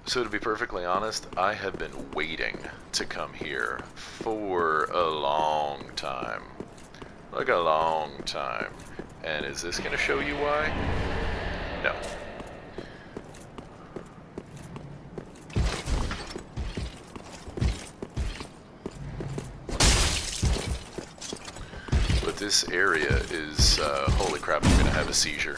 So to be perfectly honest, I have been waiting to come here for a long time. Like a long time. And is this gonna show you why? No. But this area is, holy crap, I'm gonna have a seizure.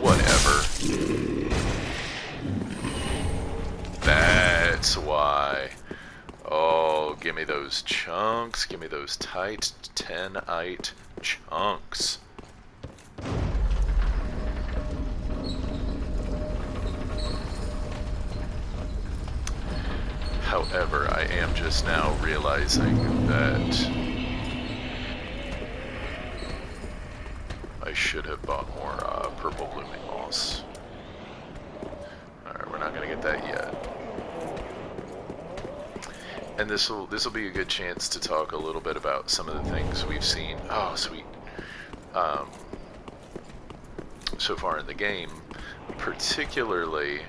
Whatever. That's why. Oh, give me those chunks. Give me those tight 10-ite chunks. However, I am just now realizing that I should have bought more purple blooming moss. Alright, we're not gonna get that yet. And this will be a good chance to talk a little bit about some of the things we've seen. Oh, sweet. So far in the game, particularly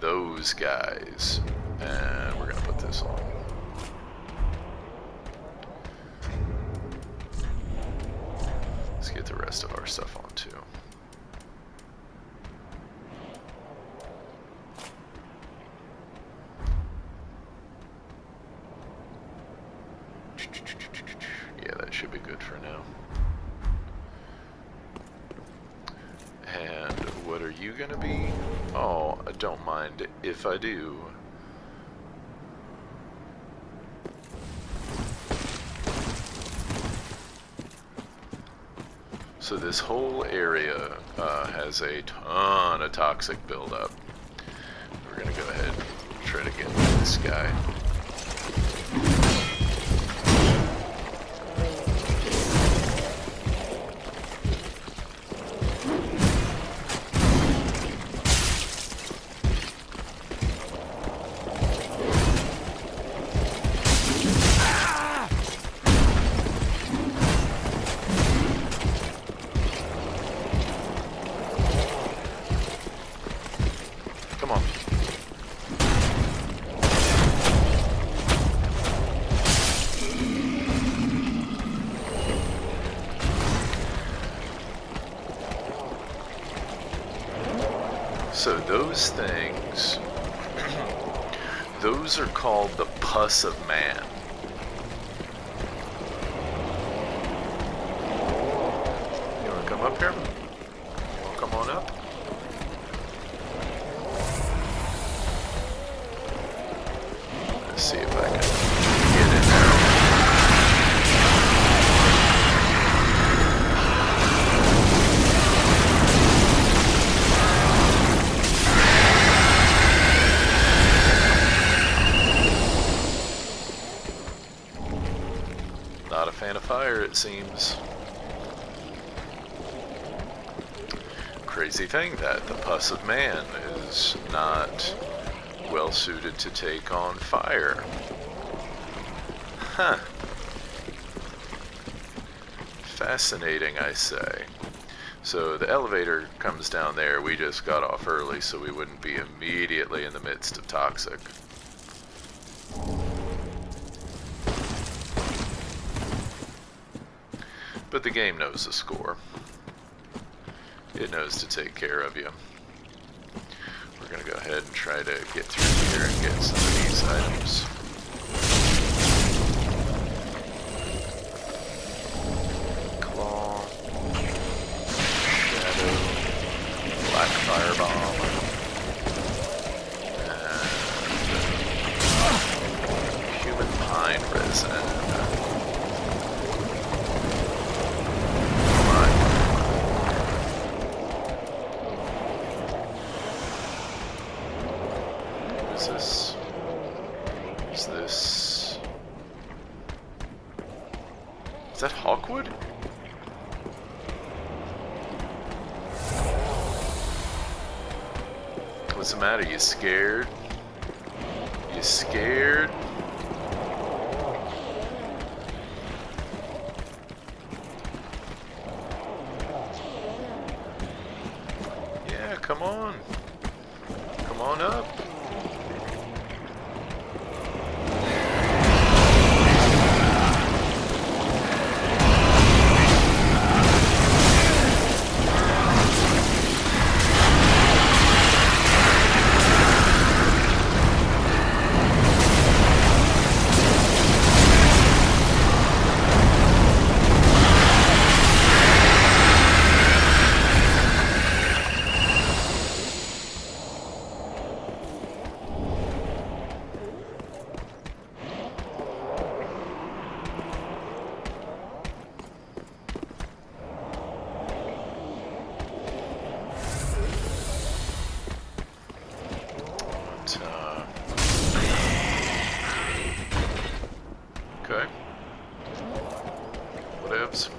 those guys. And we're gonna put this on. Let's get the rest of our stuff on too. Yeah, that should be good for now. And what are you gonna be? Oh, I don't mind if I do. So this whole area has a ton of toxic buildup. We're gonna go ahead and try to get this guy. Come on. So those things, those are called the pus of man. You wanna come up here? You wanna come on up? Let's see if I can get in there. Not a fan of fire, it seems. Crazy thing that the pus of man is not well suited to take on fire. Huh. Fascinating, I say. So the elevator comes down there. We just got off early so we wouldn't be immediately in the midst of toxic. But the game knows the score. It knows to take care of you. We're going to go ahead and try to get through here and get some of these items. Claw, Shadow, Black Firebomb, and Human Pine Resin. Is that Hawkwood? What's the matter? You scared? You scared? come on. Come on up. Okay. Whatevs.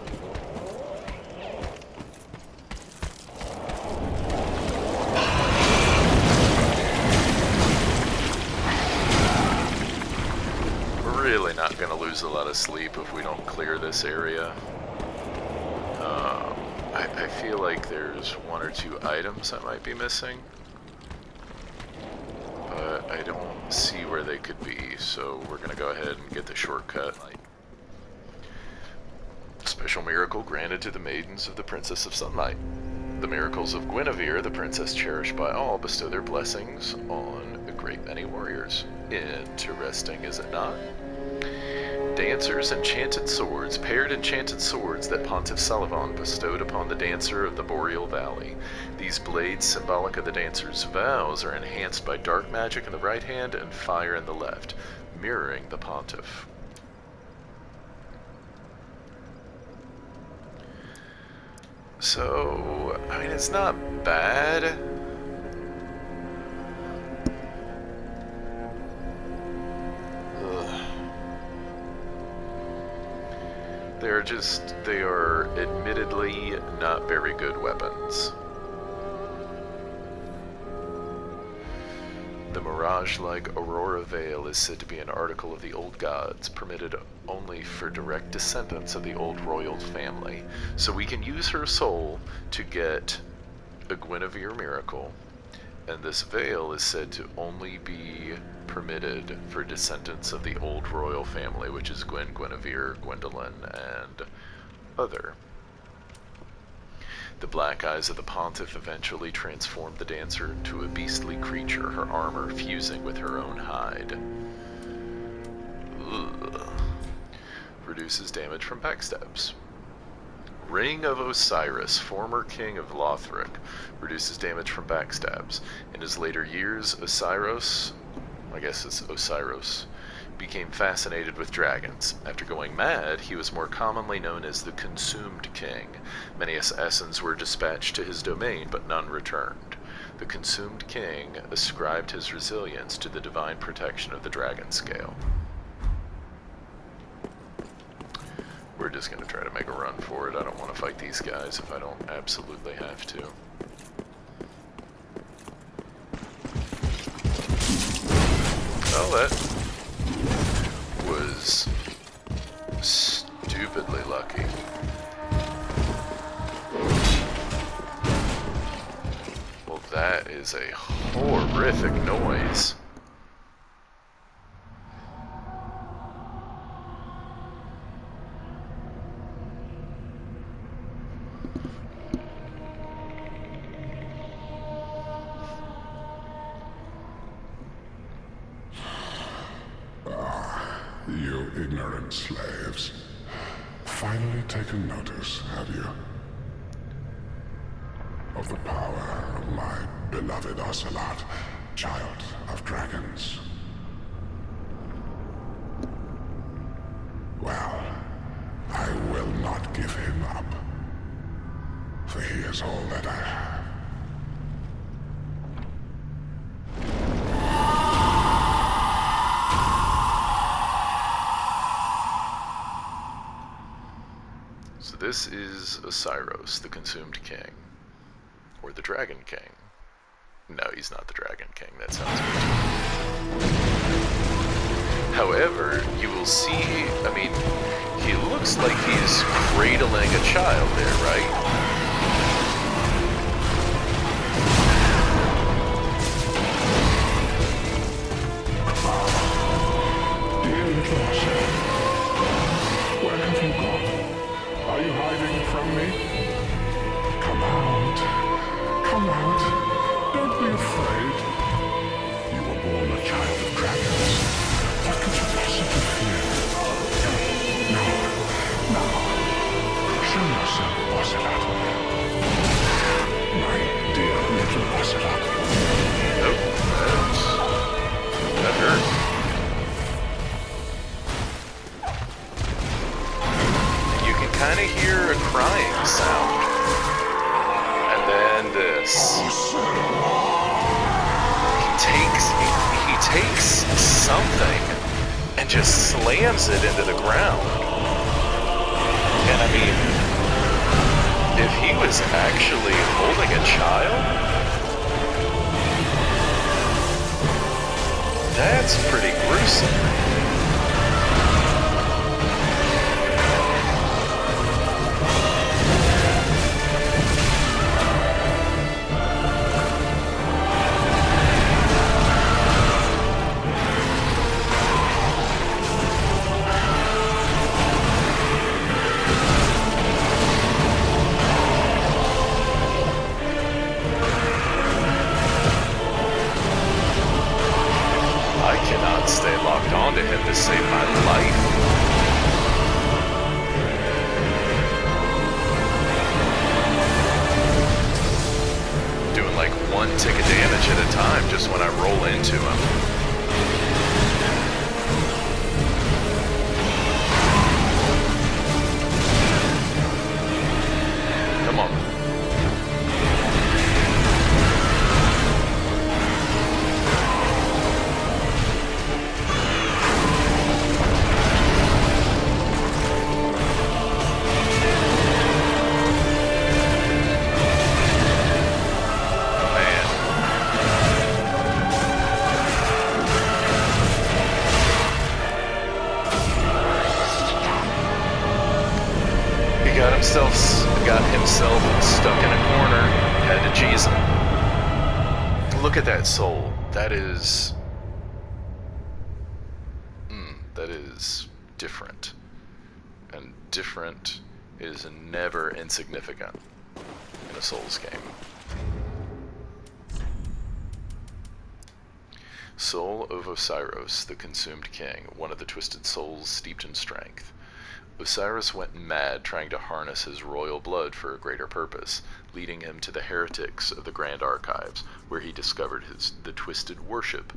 We're really not going to lose a lot of sleep if we don't clear this area. I feel like there's one or two items that might be missing, but I don't see where they could be, so we're going to go ahead and get the shortcut. Special miracle granted to the maidens of the Princess of Sunlight. The miracles of Guinevere, the princess cherished by all, bestow their blessings on a great many warriors. Interesting, is it not? Dancers' enchanted swords, paired enchanted swords that Pontiff Sullivan bestowed upon the dancer of the Boreal Valley. These blades, symbolic of the dancer's vows, are enhanced by dark magic in the right hand and fire in the left, mirroring the Pontiff. So, I mean, it's not bad. They are admittedly not very good weapons. The mirage-like Aurora Veil is said to be an article of the old gods, permitted only for direct descendants of the old royal family. So we can use her soul to get a Guinevere miracle, and this veil is said to only be permitted for descendants of the old royal family, which is Gwen, Guinevere, Gwendolyn, and other. The black eyes of the Pontiff eventually transformed the dancer into a beastly creature, her armor fusing with her own hide. Ugh. Reduces damage from backstabs. Ring of Osiris, former king of Lothric, reduces damage from backstabs. In his later years, Osiris, became fascinated with dragons. After going mad, he was more commonly known as the Consumed King. Many assassins were dispatched to his domain, but none returned. The Consumed King ascribed his resilience to the divine protection of the dragon scale. We're just going to try to make a run for it. I don't want to fight these guys if I don't absolutely have to. Well, that was stupidly lucky. Well, that is a horrific noise. You ignorant slaves. Finally taken notice, have you? Of the power of my beloved Ocelot, child of dragons. Well, I will not give him up. For he is all that I have. So this is Osiris, the Consumed King. Or the Dragon King. No, he's not the Dragon King. That sounds weird. However, you will see, I mean, he looks like he's cradling a child there, right? kind of hear a crying sound. And then this. He takes something and just slams it into the ground. And I mean, if he was actually holding a child, that's pretty gruesome. Stay locked onto him to save my life. Doing like one tick of damage at a time just when I roll into him. Come on. Got himself stuck in a corner, had to cheese him. Look at that soul. That is different. And different is never insignificant in a Souls game. Soul of Osiris, the consumed king, one of the twisted souls steeped in strength. Osiris went mad trying to harness his royal blood for a greater purpose, leading him to the heretics of the Grand Archives, where he discovered the twisted worship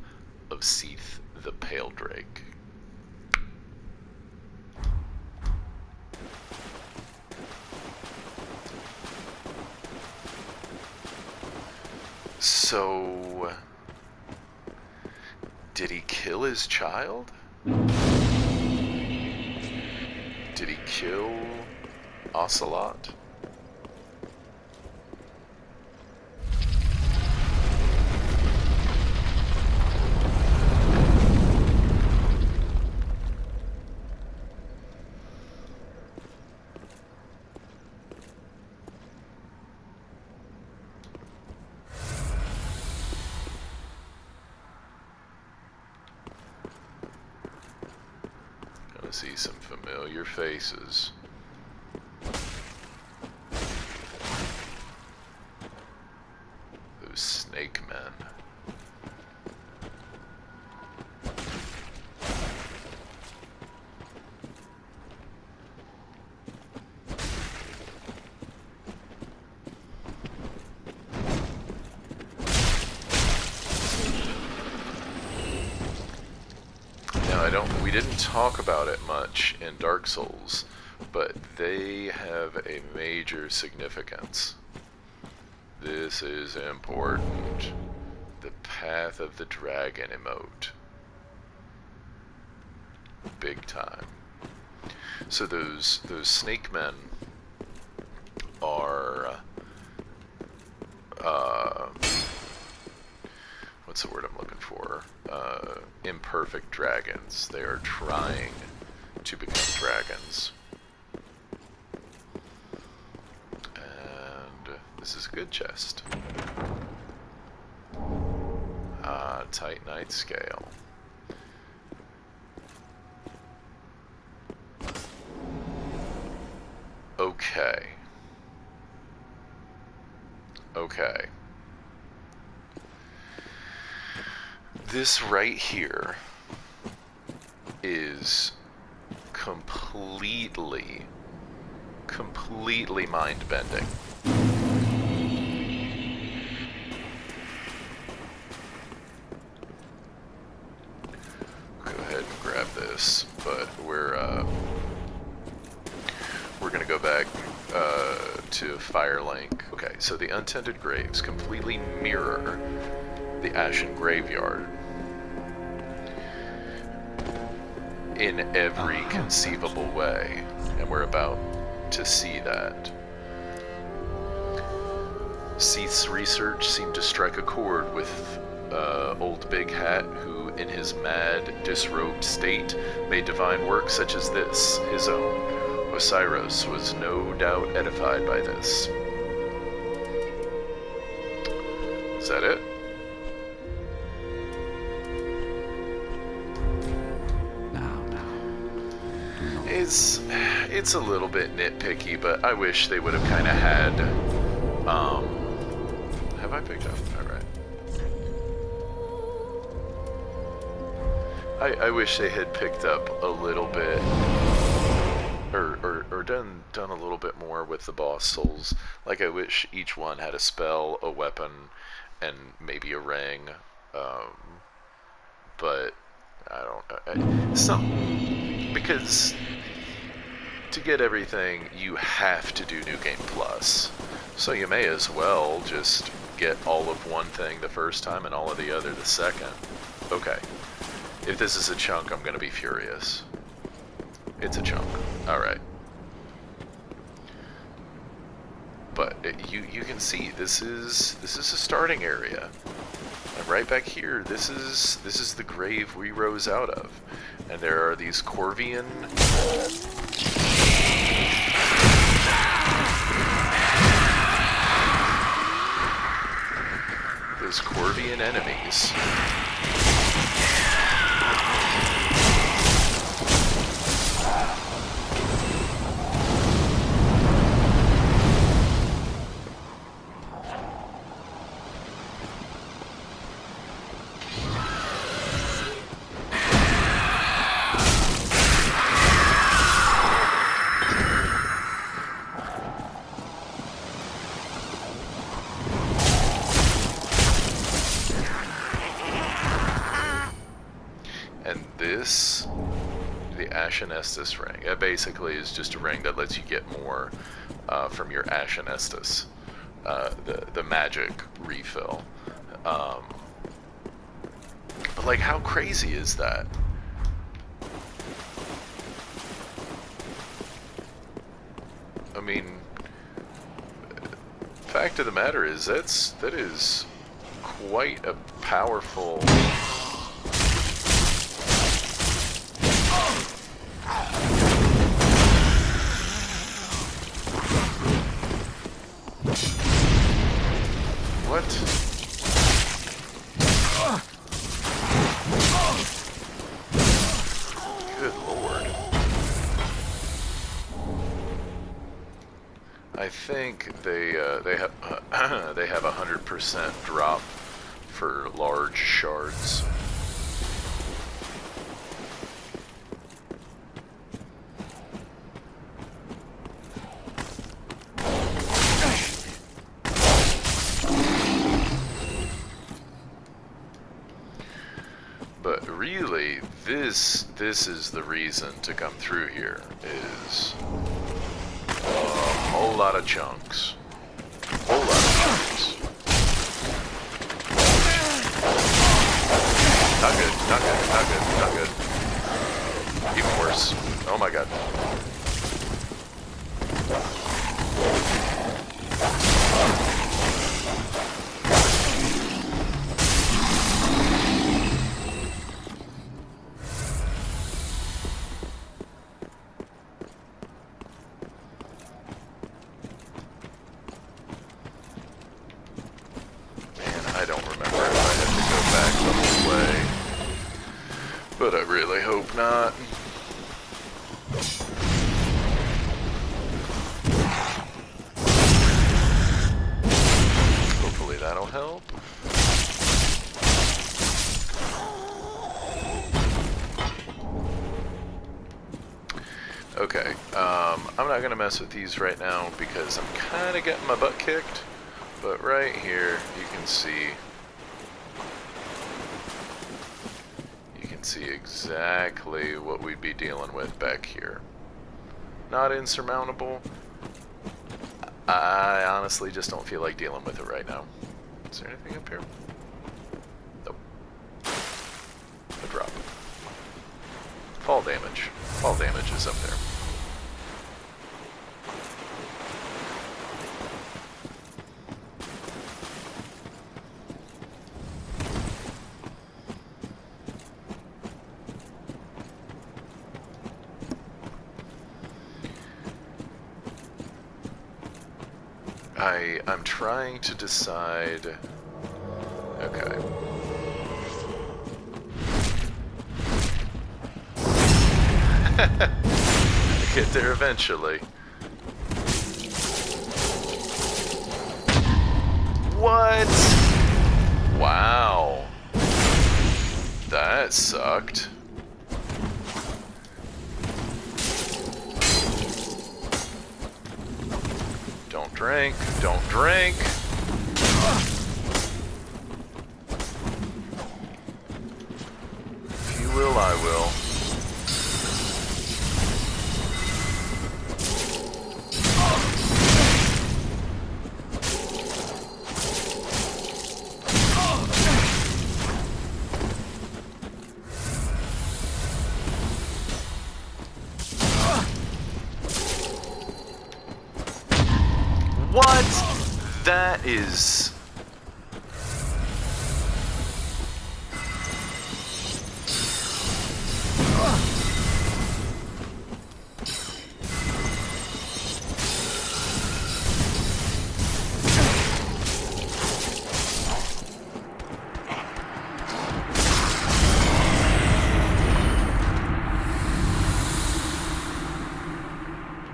of Seath the Pale Drake. So, did he kill his child? Did he kill Ocelot? Gonna see some familiar faces. Those snake men. We didn't talk about it much in Dark Souls, but they have a major significance. This is important. The Path of the Dragon emote. Big time. So those snake men are what's the word I'm looking for? Imperfect dragons. They are trying to become dragons. And this is a good chest. Titanite scale. Okay. Okay. This right here is completely mind-bending. Go ahead and grab this, but we're gonna go to Firelink. Okay, so the Untented Graves completely mirror the Ashen Graveyard in every conceivable way, and we're about to see that. Seath's research seemed to strike a chord with old Big Hat, who in his mad, disrobed state made divine work such as this, his own. Osiris was no doubt edified by this. Is that it? It's a little bit nitpicky, but I wish they would have kind of had, have I picked up? Alright. I wish they had picked up a little bit, or done a little bit more with the boss souls. Like, I wish each one had a spell, a weapon, and maybe a ring, but I don't, because to get everything, you have to do New Game Plus. So you may as well just get all of one thing the first time and all of the other the second. Okay. If this is a chunk, I'm gonna be furious. It's a chunk. Alright. But you can see this is a starting area. And right back here, this is the grave we rose out of. And there are these Corvian enemies. Ashen Estus ring. It basically is just a ring that lets you get more from your Ashen Estus, the magic refill. But like, how crazy is that? I mean, fact of the matter is that is quite a powerful. What? Good lord. I think they have they have 100% drop for large shards. But really, this is the reason to come through here, is a whole lot of chunks. Whole lot of chunks. Not good, not good, not good, not good. Even worse. Oh my god. But I really hope not. Hopefully that'll help. Okay, I'm not gonna mess with these right now because I'm kind of getting my butt kicked. But right here, you can see exactly what we'd be dealing with back here. Not insurmountable. I honestly just don't feel like dealing with it right now. Is there anything up here? Nope. A drop. Fall damage. Fall damage is up there. I'm trying to decide. Okay. Get there eventually. What? Wow. That sucked. Don't drink. Don't drink. If you will, I will. What? That is...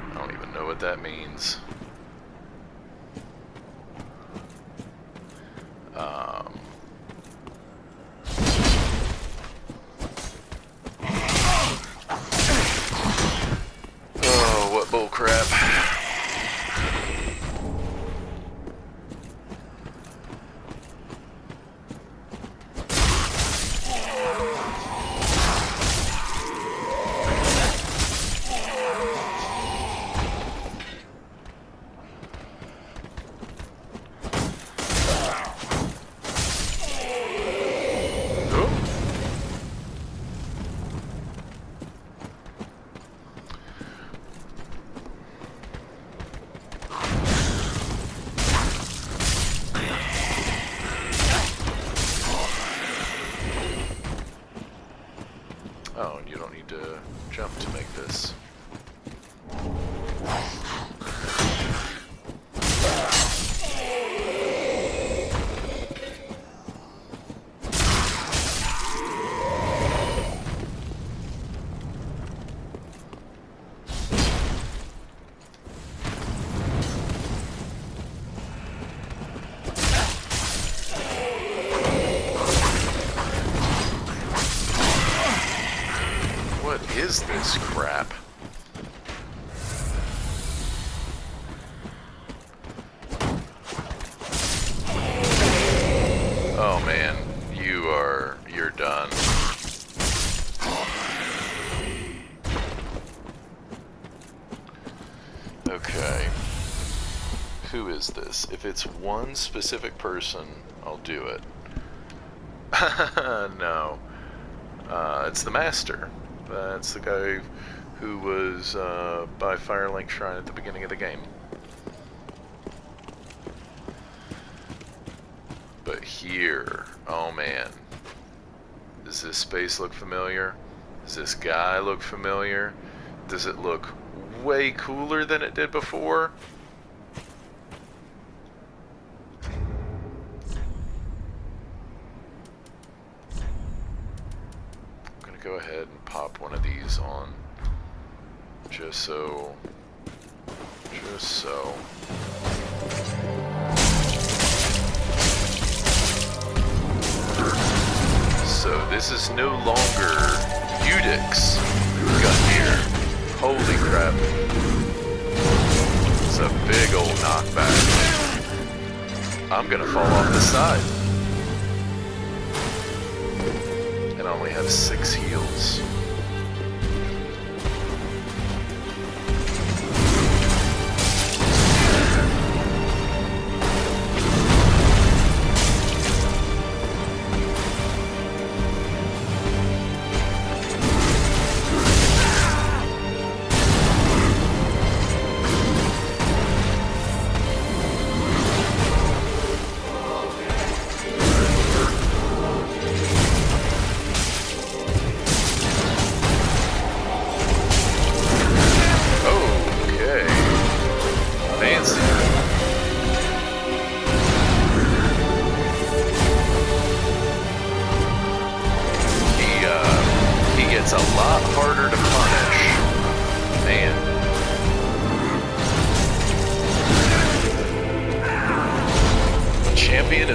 I don't even know what that means. Oh, what bull crap. Oh, and you don't need to jump to make this. What is this crap? Oh man, you're done. Okay. Who is this? If it's one specific person, I'll do it. No. It's the Master. That's the guy who was by Firelink Shrine at the beginning of the game. But here, oh man. Does this space look familiar? Does this guy look familiar? Does it look way cooler than it did before? Go ahead and pop one of these on, just so. So this is no longer Udix gun here. Holy crap. It's a big old knockback. I'm gonna fall off the side. I only have 6 heals.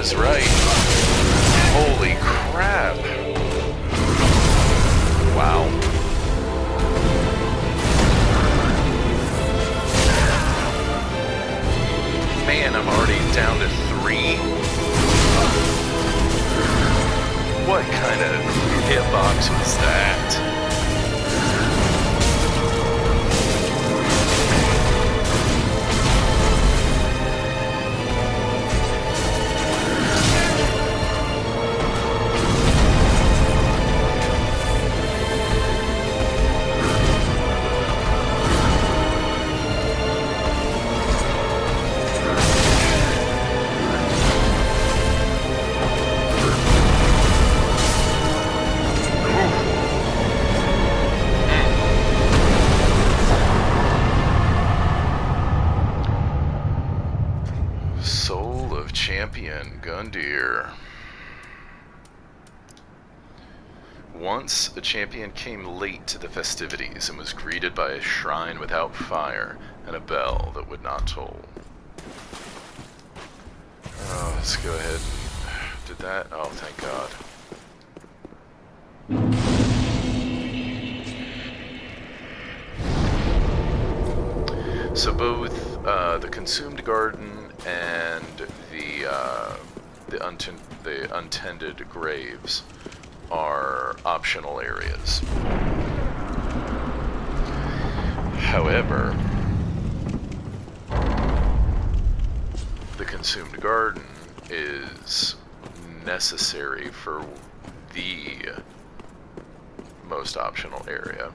is right. Holy crap. Wow. Man, I'm already down to 3. What kind of hitbox was that? Soul of Champion Gundyr. Once, a champion came late to the festivities and was greeted by a shrine without fire and a bell that would not toll. Oh, let's go ahead and... Did that? Oh, thank God. So both the Consumed Garden and the untended graves are optional areas. However, the Consumed Garden is necessary for the most optional area.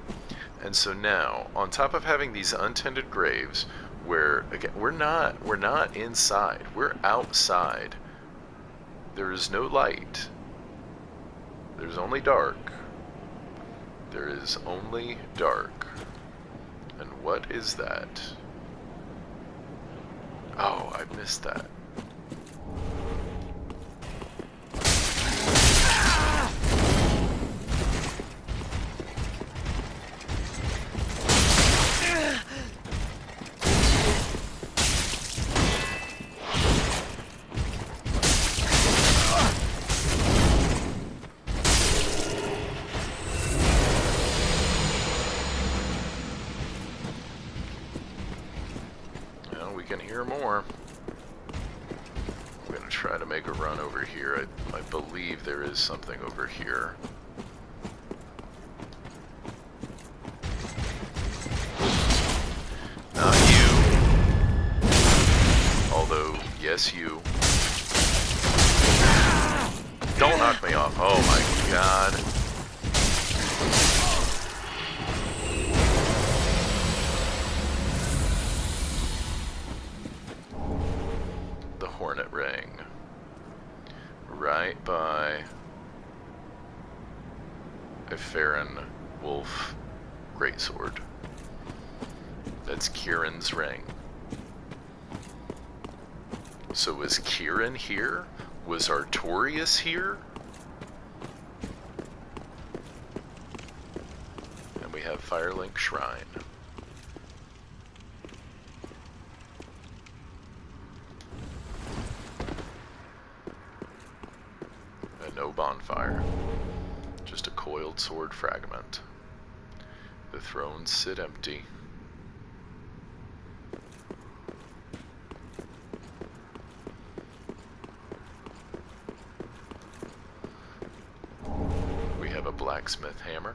And so now, on top of having these untended graves, where again we're not inside, we're outside. There is no light. There's only dark. There is only dark. And what is that? Oh, I missed that. Can hear more. I'm gonna try to make a run over here. I believe there is something over here. Not you. Although, yes, you. Don't knock me off. Oh my God. Hornet Ring. Right by a Farron Wolf Greatsword. That's Kieran's ring. So was Kieran here? Was Artorias here? And we have Firelink Shrine. No bonfire, just a coiled sword fragment. The thrones sit empty. We have a blacksmith hammer.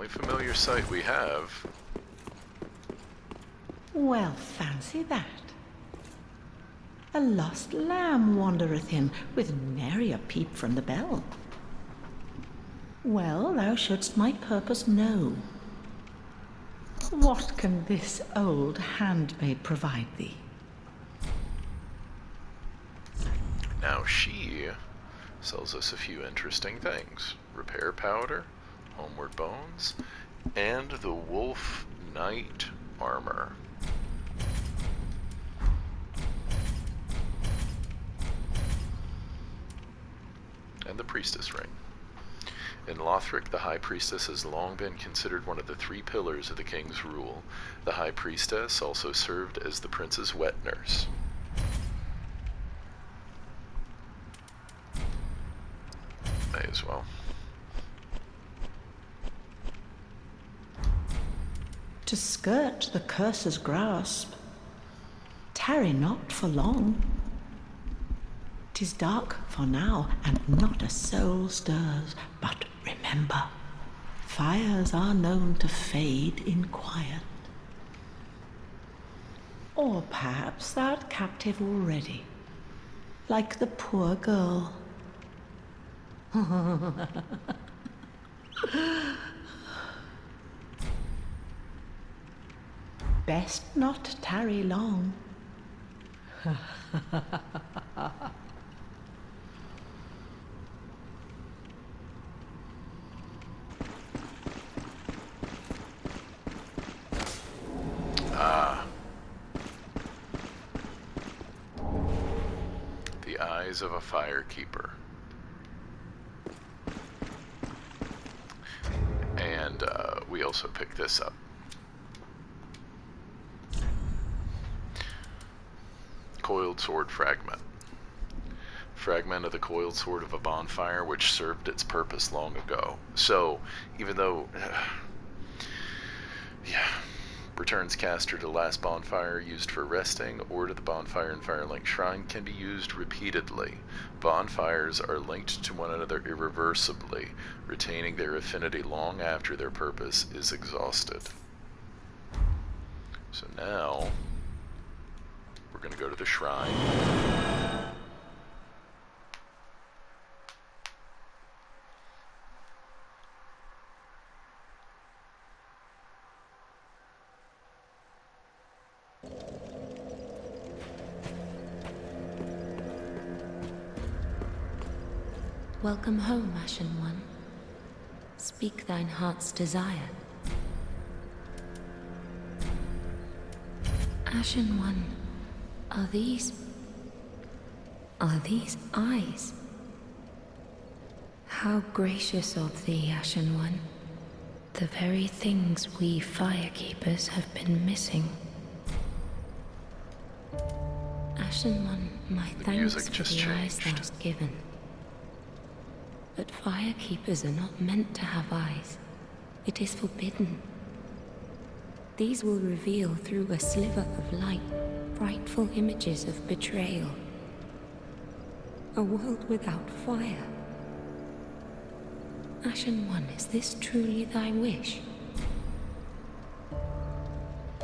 Familiar sight we have. Well, fancy that. A lost lamb wandereth in, with nary a peep from the bell. Well, thou shouldst my purpose know. What can this old handmaid provide thee? Now she sells us a few interesting things. Repair powder, homeward bones, and the wolf knight armor. and the priestess ring. In Lothric, the High Priestess has long been considered one of the 3 pillars of the king's rule. The High Priestess also served as the prince's wet nurse. May as well. To skirt the curse's grasp, tarry not for long. 'Tis dark for now, and not a soul stirs, but remember, fires are known to fade in quiet. Or perhaps thou'rt captive already, like the poor girl. Best not tarry long. The eyes of a firekeeper. And we also pick this up. Coiled sword fragment. Fragment of the coiled sword of a bonfire which served its purpose long ago. So, even though... yeah. Returns caster to the last bonfire used for resting, or to the bonfire and Firelink Shrine, can be used repeatedly. Bonfires are linked to one another irreversibly, retaining their affinity long after their purpose is exhausted. So now, we're going to go to the shrine. Welcome home, Ashen One. Speak thine heart's desire. Ashen One, are these eyes? How gracious of thee, Ashen One. The very things we firekeepers have been missing. Ashen One, my thanks for the eyes thou'st given. But firekeepers are not meant to have eyes. It is forbidden. These will reveal through a sliver of light frightful images of betrayal. A world without fire. Ashen One, is this truly thy wish?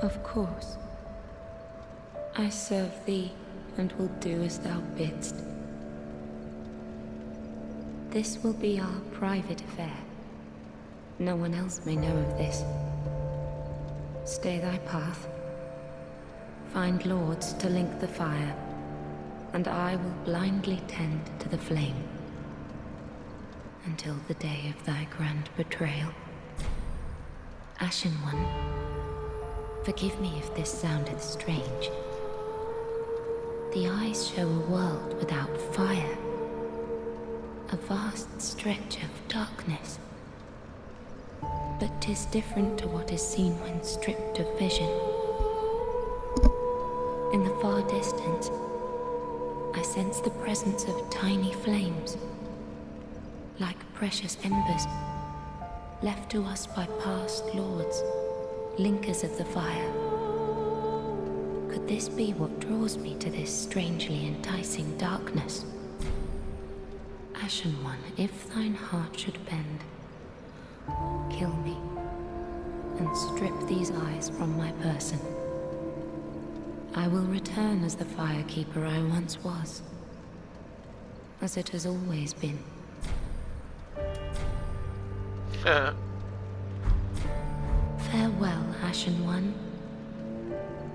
Of course. I serve thee and will do as thou bidst. This will be our private affair. No one else may know of this. Stay thy path. Find lords to link the fire, and I will blindly tend to the flame. Until the day of thy grand betrayal. Ashen One, forgive me if this soundeth strange. The eyes show a world without fire. A vast stretch of darkness. But 'tis different to what is seen when stripped of vision. In the far distance, I sense the presence of tiny flames, like precious embers, left to us by past lords, linkers of the fire. Could this be what draws me to this strangely enticing darkness? Ashen One, if thine heart should bend, kill me, and strip these eyes from my person. I will return as the firekeeper I once was, as it has always been. Farewell, Ashen One.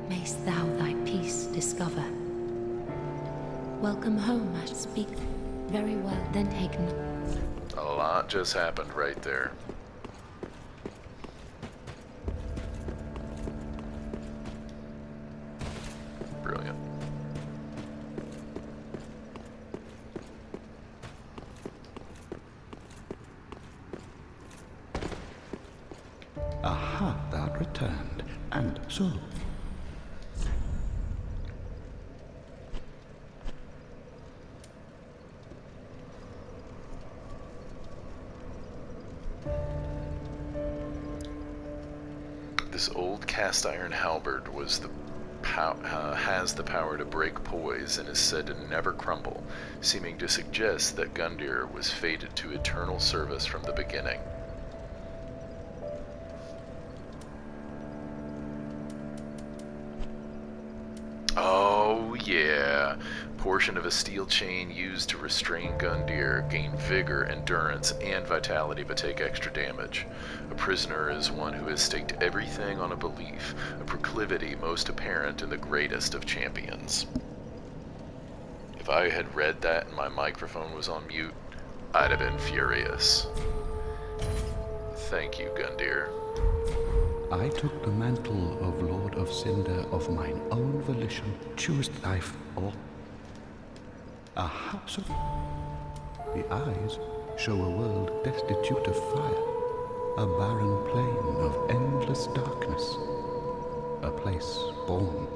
Mayst thou thy peace discover. Welcome home, I speak. Very well, then take note. A lot just happened right there. Brilliant. And so, this old cast iron halberd was has the power to break poise and is said to never crumble, seeming to suggest that Gundyr was fated to eternal service from the beginning. Oh yeah, portion of a steel chain used to restrain Gundyr, gain vigor, endurance, and vitality but take extra damage. A prisoner is one who has staked everything on a belief, a proclivity most apparent in the greatest of champions. If I had read that and my microphone was on mute, I'd have been furious. Thank you, Gundyr. I took the mantle of Lord of Cinder of mine own volition. Choose life or a house of... The eyes show a world destitute of fire, a barren plain of endless darkness, a place born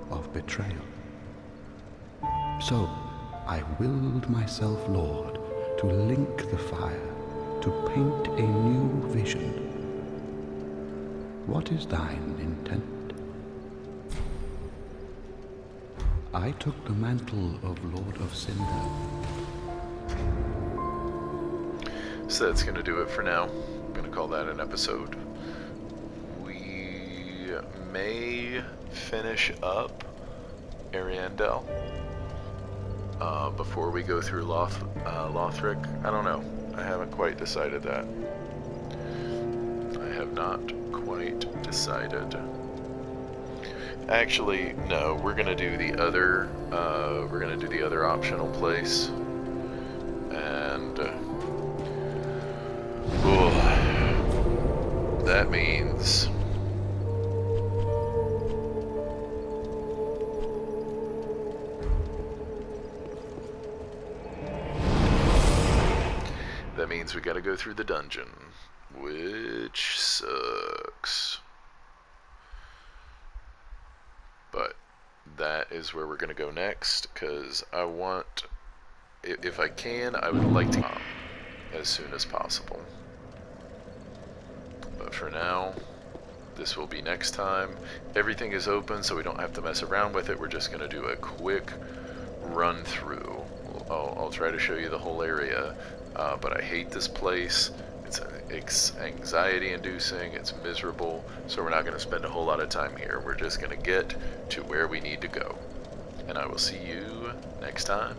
of betrayal. So I willed myself Lord to link the fire, to paint a new vision. What is thine intent? I took the mantle of Lord of Cinder. So that's going to do it for now. I'm going to call that an episode. We may finish up Ariandel before we go through Lothric. I don't know. I haven't quite decided that. I have not quite decided. Actually, no, we're gonna do the other optional place. And that means we gotta go through the dungeon, which sucks. But that is where we're gonna go next, because I want, if I can, I would like to as soon as possible. But for now, this will be next time. Everything is open, so we don't have to mess around with it. We're just gonna do a quick run through. I'll try to show you the whole area, but I hate this place. It's anxiety inducing, it's miserable, so we're not going to spend a whole lot of time here. We're just going to get to where we need to go. And I will see you next time.